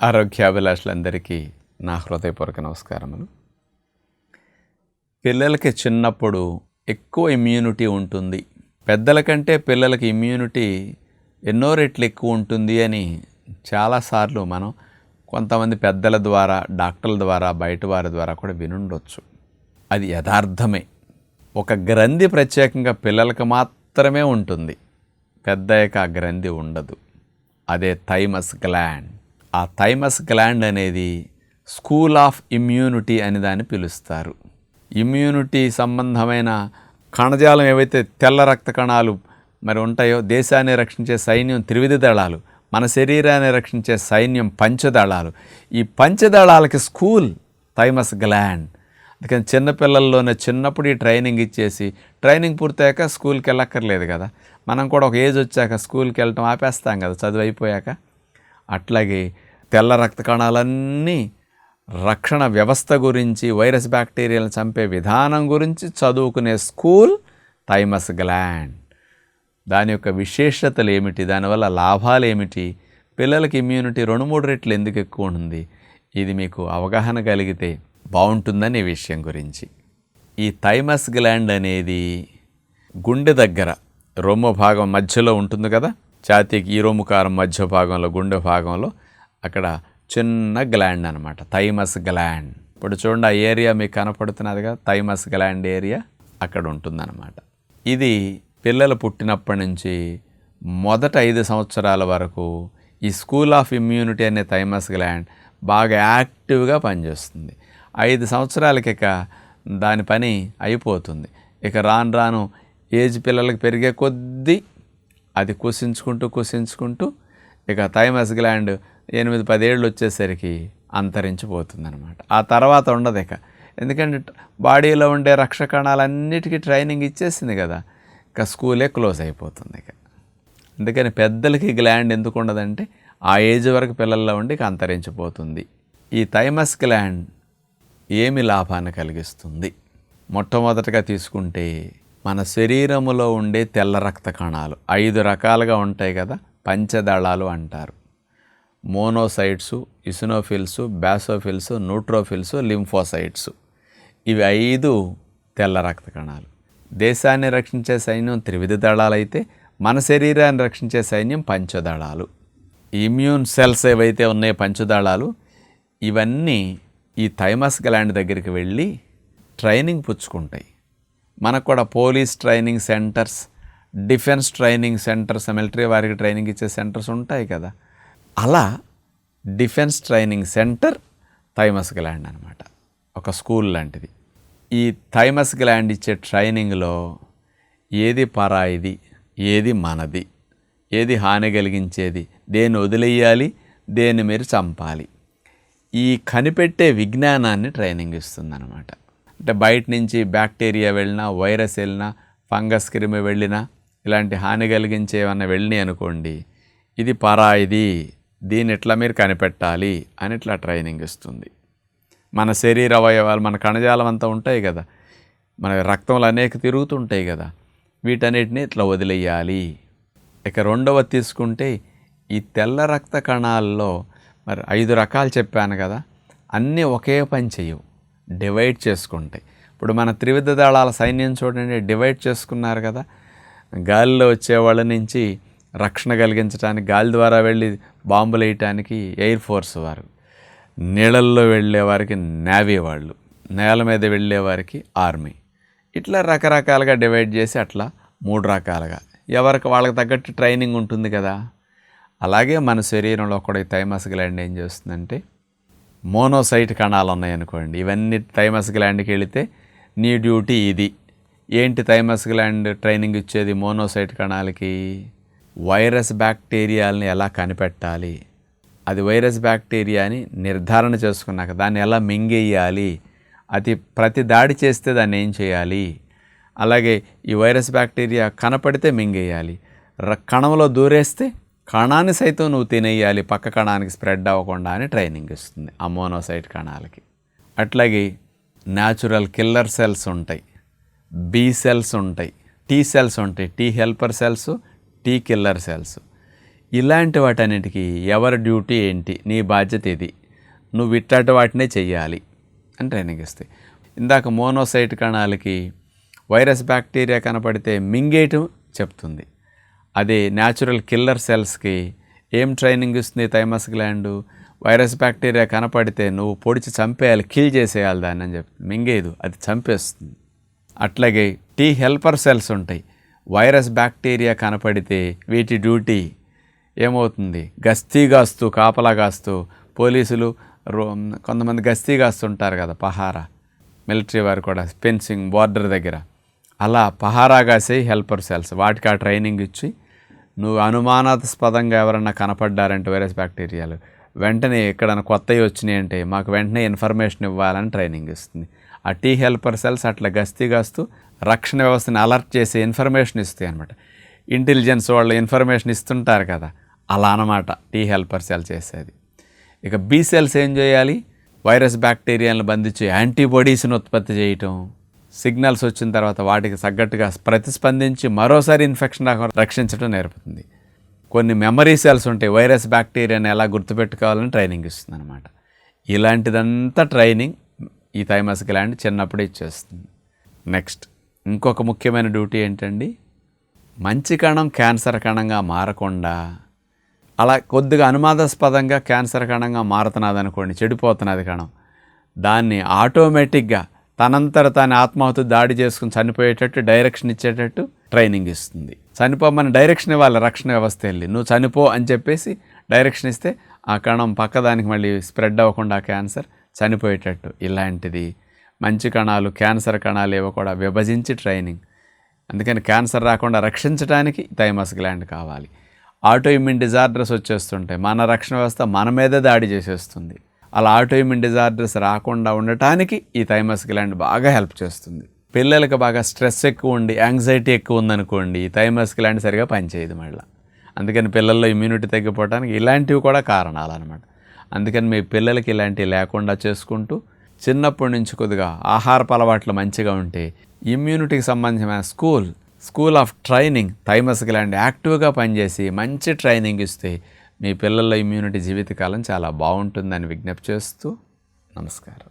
ఆరోగ్యాభిలాషులందరికీ నా హృదయపూర్వక నమస్కారములు. పిల్లలకి చిన్నప్పుడు ఎక్కువ ఇమ్యూనిటీ ఉంటుంది. పెద్దల కంటే పిల్లలకి ఇమ్యూనిటీ ఎన్నో రెట్లు ఎక్కువ ఉంటుంది అని చాలాసార్లు మనం కొంతమంది పెద్దల ద్వారా, డాక్టర్ల ద్వారా, బయట వారి ద్వారా కూడా వినుండొచ్చు. అది యథార్థమే. ఒక గ్రంథి ప్రత్యేకంగా పిల్లలకు మాత్రమే ఉంటుంది. పెద్దయ్యాక ఆ గ్రంథి ఉండదు. అదే థైమస్ గ్లాండ్. ఆ థైమస్ గ్లాండ్ అనేది స్కూల్ ఆఫ్ ఇమ్యూనిటీ అని దాన్ని పిలుస్తారు. ఇమ్యూనిటీ సంబంధమైన కణజాలం ఏవైతే తెల్ల రక్త కణాలు మరి ఉంటాయో, దేశాన్ని రక్షించే సైన్యం త్రివిధ దళాలు, మన శరీరాన్ని రక్షించే సైన్యం పంచదళాలు. ఈ పంచదళాలకి స్కూల్ థైమస్ గ్లాండ్. అందుకని చిన్నపిల్లల్లోనే చిన్నప్పుడు ఈ ట్రైనింగ్ ఇచ్చేసి, ట్రైనింగ్ పూర్తయ్యాక స్కూల్కి వెళ్ళక్కర్లేదు కదా. మనం కూడా ఒక ఏజ్ వచ్చాక స్కూల్కి వెళ్ళటం ఆపేస్తాం కదా చదువు అయిపోయాక. అట్లాగే తెల్ల రక్త కణాలన్నీ రక్షణ వ్యవస్థ గురించి, వైరస్ బ్యాక్టీరియాలను చంపే విధానం గురించి చదువుకునే స్కూల్ థైమస్ గ్లాండ్. దాని యొక్క విశేషతలు ఏమిటి, దానివల్ల లాభాలు ఏమిటి, పిల్లలకి ఇమ్యూనిటీ 2-3 రెట్లు ఎందుకు ఎక్కువ ఉంటుంది, ఇది మీకు అవగాహన కలిగితే బాగుంటుందని ఈ విషయం గురించి. ఈ థైమస్ గ్లాండ్ అనేది గుండె దగ్గర రొమ్ము భాగం మధ్యలో ఉంటుంది కదా, ఛాతీకి ఈ రొమ్ము కారం మధ్య భాగంలో, గుండె భాగంలో అక్కడ చిన్న గ్లాండ్ అనమాట, థైమస్ గ్లాండ్. ఇప్పుడు చూడండి, ఆ ఏరియా మీకు కనపడుతున్నది కదా, థైమస్ గ్లాండ్ ఏరియా అక్కడ ఉంటుందన్నమాట. ఇది పిల్లలు పుట్టినప్పటి నుంచి మొదట 5 సంవత్సరాల వరకు ఈ స్కూల్ ఆఫ్ ఇమ్యూనిటీ అనే థైమస్ గ్లాండ్ బాగా యాక్టివ్గా పనిచేస్తుంది. 5 సంవత్సరాలకి ఇక దాని పని అయిపోతుంది. ఇక రాను రాను ఏజ్ పిల్లలకి పెరిగే కొద్దీ అది కుసించుకుంటూ ఇక థైమస్ గ్లాండ్ 8-10 ఏళ్ళు వచ్చేసరికి అంతరించిపోతుందన్నమాట. ఆ తర్వాత ఉండదు ఇక. ఎందుకంటే బాడీలో ఉండే రక్ష కణాలన్నిటికీ ట్రైనింగ్ ఇచ్చేసింది కదా, ఇక స్కూలే క్లోజ్ అయిపోతుంది ఇక. అందుకని పెద్దలకి గ్లాండ్ ఎందుకు ఉండదంటే ఆ ఏజ్ వరకు పిల్లల్లో ఉండి ఇక అంతరించిపోతుంది. ఈ థైమస్ గ్లాండ్ ఏమి లాభాన్ని కలిగిస్తుంది? మొట్టమొదటగా తీసుకుంటే మన శరీరములో ఉండే తెల్ల రక్త కణాలు 5 రకాలుగా ఉంటాయి కదా, పంచదళాలు అంటారు. మోనోసైట్సు, ఇసినోఫిల్సు, బ్యాసోఫిల్సు, న్యూట్రోఫిల్సు, లింఫోసైట్సు. ఇవి 5 తెల్ల రక్త కణాలు. దేశాన్ని రక్షించే సైన్యం త్రివిధ దళాలైతే మన శరీరాన్ని రక్షించే సైన్యం పంచదళాలు. ఇమ్యూన్ సెల్స్ ఏవైతే ఉన్నాయో పంచదళాలు, ఇవన్నీ ఈ థైమస్ గ్లాండ్ దగ్గరికి వెళ్ళి ట్రైనింగ్ పుచ్చుకుంటాయి. మనకు కూడా police training centres, defence training centres, military వారికి ట్రైనింగ్ ఇచ్చే సెంటర్స్ ఉంటాయి కదా, అలా defence training centre thymus gland అనమాట, ఒక స్కూల్ లాంటిది. ఈ థైమస్ గ్లాండ్ ఇచ్చే ట్రైనింగ్లో ఏది పరాయిది, ఏది మనది, ఏది హాని కలిగించేది, దేన్ని వదిలేయాలి, దేన్ని మీరు చంపాలి, ఈ కనిపెట్టే విజ్ఞానాన్ని ట్రైనింగ్ ఇస్తుందన్నమాట. అంటే బయట నుంచి బ్యాక్టీరియా వెళ్ళినా, వైరస్ వెళ్ళినా, ఫంగస్ క్రిమి వెళ్ళినా, ఇలాంటి హాని కలిగించే ఏమన్నా వెళ్ళినాయి అనుకోండి, ఇది పరాయిది, దీన్ని ఎట్లా మీరు కనిపెట్టాలి అని ఇట్లా ట్రైనింగ్ ఇస్తుంది. మన శరీర అవయవాలు, మన కణజాలం అంతా ఉంటాయి కదా, మన రక్తంలో అనేక తిరుగుతుంటాయి కదా, వీటన్నిటిని ఇట్లా వదిలేయాలి. ఇక రెండవది తీసుకుంటే ఈ తెల్ల రక్త కణాల్లో మరి 5 రకాలు చెప్పాను కదా, అన్నీ ఒకే పని చేయవు, డివైడ్ చేసుకుంటాయి. ఇప్పుడు మన త్రివిధ దళాల సైన్యం చూడండి, డివైడ్ చేసుకున్నారు కదా. గాలిలో వచ్చేవాళ్ళ నుంచి రక్షణ కలిగించడానికి, గాలి ద్వారా వెళ్ళి బాంబులు వేయటానికి ఎయిర్ ఫోర్స్ వారు, నీళ్ళల్లో వెళ్ళేవారికి నేవీ వాళ్ళు, నేల మీద వెళ్ళేవారికి ఆర్మీ, ఇట్లా రకరకాలుగా డివైడ్ చేసి అట్లా 3 రకాలుగా ఎవరికి వాళ్ళకి తగ్గట్టు ట్రైనింగ్ ఉంటుంది కదా. అలాగే మన శరీరంలో కూడా ఈ థైమస్ గ్లాండ్ ఏం చేస్తుందంటే, మోనోసైట్ కణాలు ఉన్నాయనుకోండి, ఇవన్నీ థైమస్ గ్లాండ్కి వెళితే నీ డ్యూటీ ఇది. ఏంటి థైమస్ గ్లాండ్ ట్రైనింగ్ ఇచ్చేది మోనోసైట్ కణాలకి? వైరస్ బ్యాక్టీరియాలని ఎలా కనిపెట్టాలి, అది వైరస్ బ్యాక్టీరియాని నిర్ధారణ చేసుకున్నాక దాన్ని ఎలా మింగేయాలి, అది ప్రతి దాడి చేస్తే దాన్ని ఏం చేయాలి, అలాగే ఈ వైరస్ బ్యాక్టీరియా కనపడితే మింగేయాలి, కణంలో దూరేస్తే కణాన్ని సైతం నువ్వు తినేయాలి, పక్క కణానికి స్ప్రెడ్ అవ్వకుండా అని ట్రైనింగ్ ఇస్తుంది ఆ మోనోసైట్ కణాలకి. అట్లాగే న్యాచురల్ కిల్లర్ సెల్స్ ఉంటాయి, బి సెల్స్ ఉంటాయి, టీ సెల్స్ ఉంటాయి, T helper cells, T killer cells. ఇలాంటి వాటన్నిటికీ ఎవరి డ్యూటీ ఏంటి, నీ బాధ్యత ఇది, నువ్వు ఇట్లాంటి వాటినే చెయ్యాలి అని ట్రైనింగ్ ఇస్తాయి. ఇందాక మోనోసైట్ కణాలకి వైరస్ బ్యాక్టీరియా కనపడితే మింగేయటం చెప్తుంది. అదే న్యాచురల్ కిల్లర్ సెల్స్కి ఏం ట్రైనింగ్ ఇస్తుంది థైమస్ గ్లాండ్, వైరస్ బ్యాక్టీరియా కనపడితే నువ్వు పొడిచి చంపేయాలి, కిల్ చేసేయాలి దాన్ని అని చెప్తుంది. మింగేదు, అది చంపేస్తుంది. అట్లాగే టీ హెల్పర్ సెల్స్ ఉంటాయి. వైరస్ బ్యాక్టీరియా కనపడితే వీటి డ్యూటీ ఏమవుతుంది, గస్తీ కాస్తూ కాపలా కాస్తూ, పోలీసులు కొంతమంది గస్తీ కాస్తుంటారు కదా, పహారా, మిలిటరీ వారు కూడా ఫెన్సింగ్ బార్డర్ దగ్గర, అలా పహారా కాసే హెల్పర్ సెల్స్. వాటికి ఆ ట్రైనింగ్ ఇచ్చి నువ్వు అనుమానాస్పదంగా ఎవరన్నా కనపడ్డారంటే వైరస్ బ్యాక్టీరియాలు, వెంటనే ఎక్కడన్నా కొత్తవి వచ్చినాయి అంటే మాకు వెంటనే ఇన్ఫర్మేషన్ ఇవ్వాలని ట్రైనింగ్ ఇస్తుంది. ఆ టీ హెల్పర్ సెల్స్ అట్లా గస్తీ కాస్తూ రక్షణ వ్యవస్థని అలర్ట్ చేసి ఇన్ఫర్మేషన్ ఇస్తాయి అనమాట. ఇంటెలిజెన్స్ వాళ్ళు ఇన్ఫర్మేషన్ ఇస్తుంటారు కదా, అలా అన్నమాట టీ హెల్పర్ సెల్ చేసేది. ఇక బీ సెల్స్ ఏం చేయాలి, వైరస్ బ్యాక్టీరియాలను బంధించి యాంటీబాడీస్ని ఉత్పత్తి చేయటం, సిగ్నల్స్ వచ్చిన తర్వాత వాటికి తగ్గట్టుగా ప్రతిస్పందించి మరోసారి ఇన్ఫెక్షన్ రక్షించడం నేర్పుతుంది. కొన్ని మెమరీ సెల్స్ ఉంటాయి, వైరస్ బ్యాక్టీరియాని ఎలా గుర్తుపెట్టుకోవాలని ట్రైనింగ్ ఇస్తుంది అనమాట. ఇలాంటిదంతా ట్రైనింగ్ ఈ థైమస్ గ్లాండ్ చిన్నప్పుడే ఇచ్చేస్తుంది. నెక్స్ట్ ఇంకొక ముఖ్యమైన డ్యూటీ ఏంటండి, మంచి కణం క్యాన్సర్ కణంగా మారకుండా, అలా కొద్దిగా అనుమానాస్పదంగా క్యాన్సర్ కణంగా మారుతున్నది అనుకోండి, చెడిపోతున్నది కణం, దాన్ని ఆటోమేటిక్గా తనంతట తాను ఆత్మాహుతి దాడి చేసుకుని చనిపోయేటట్టు డైరెక్షన్ ఇచ్చేటట్టు ట్రైనింగ్ ఇస్తుంది. చనిపోమని డైరెక్షన్ ఇవ్వాలి రక్షణ వ్యవస్థ వెళ్ళి, నువ్వు చనిపో అని చెప్పేసి డైరెక్షన్ ఇస్తే ఆ కణం పక్కదానికి మళ్ళీ స్ప్రెడ్ అవ్వకుండా క్యాన్సర్ చనిపోయేటట్టు. ఇలాంటిది మంచి కణాలు క్యాన్సర్ కణాలు ఏవో కూడా విభజించి ట్రైనింగ్. అందుకని క్యాన్సర్ రాకుండా రక్షించడానికి థైమస్ గ్లాండ్ కావాలి. ఆటో ఇమ్యూన్ డిజార్డర్స్ వచ్చేస్తుంటాయి, మన రక్షణ వ్యవస్థ మన మీదే దాడి చేసేస్తుంది. అలా ఆటో ఇమ్యూన్ డిజార్డర్స్ రాకుండా ఉండటానికి ఈ థైమస్ గ్లాండ్ బాగా హెల్ప్ చేస్తుంది. పిల్లలకి బాగా స్ట్రెస్ ఎక్కువ ఉండి యాంగ్జైటీ ఎక్కువ ఉందనుకోండి, ఈ థైమస్ గ్లాండ్ సరిగా పనిచేయదు మళ్ళీ. అందుకని పిల్లల్లో ఇమ్యూనిటీ తగ్గిపోవడానికి ఇలాంటివి కూడా కారణాలు అనమాట. అందుకని మీ పిల్లలకి ఇలాంటివి లేకుండా చేసుకుంటూ చిన్నప్పటి నుంచి కొద్దిగా ఆహారపు అలవాట్లు మంచిగా ఉంటే ఇమ్యూనిటీకి సంబంధించిన school of training thymus gland యాక్టివ్గా పనిచేసి మంచి ట్రైనింగ్ ఇస్తే మీ పిల్లల ఇమ్యూనిటీ జీవితకాలం చాలా బాగుంటుందని విజ్ఞప్తి చేస్తూ నమస్కారం.